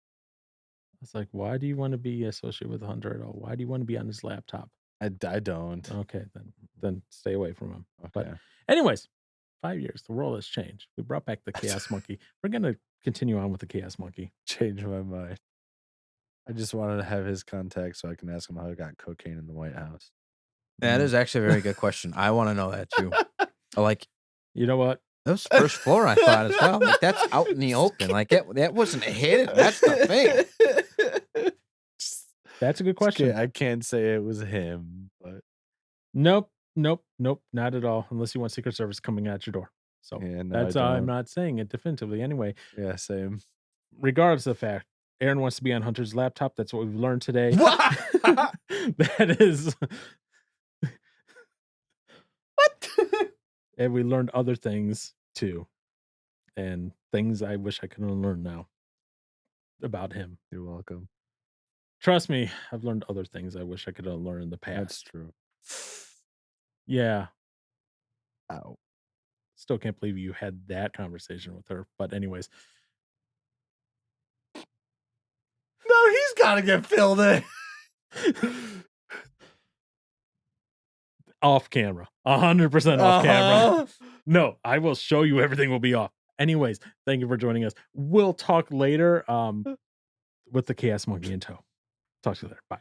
It's like, why do you want to be associated with Hunter at all? Why do you want to be on his laptop? I don't. Okay, then stay away from him. But Okay. anyways, 5 years, the world has changed. We brought back the Chaos Monkey. We're gonna continue on with the Chaos Monkey. Change my mind. I just wanted to have his contact so I can ask him how he got cocaine in the White House. That is actually a very good question. I want to know that too. Like, You know what? that was first floor, I thought as well. Like, that's out in the open. Like, that wasn't hidden. That's the thing. That's a good question. I can't say it was him, but Nope, not at all. Unless you want Secret Service coming at your door. So yeah, no, that's I I'm don't. not saying it definitively. Anyway, Yeah, same. regardless of the fact, Aaron wants to be on Hunter's laptop. That's what we've learned today. What? That is What? and we learned other things too. And things I wish I could unlearn now about him. You're welcome. Trust me, I've learned other things I wish I could unlearn in the That's past. true. Yeah. Ow. Still can't believe you had that conversation with her. But anyways, No, he's got to get filled in. off camera. 100% off camera. No, I will show you everything will be off. Anyways, thank you for joining us. We'll talk later with the Chaos Monkey in tow. Talk to you later. Bye.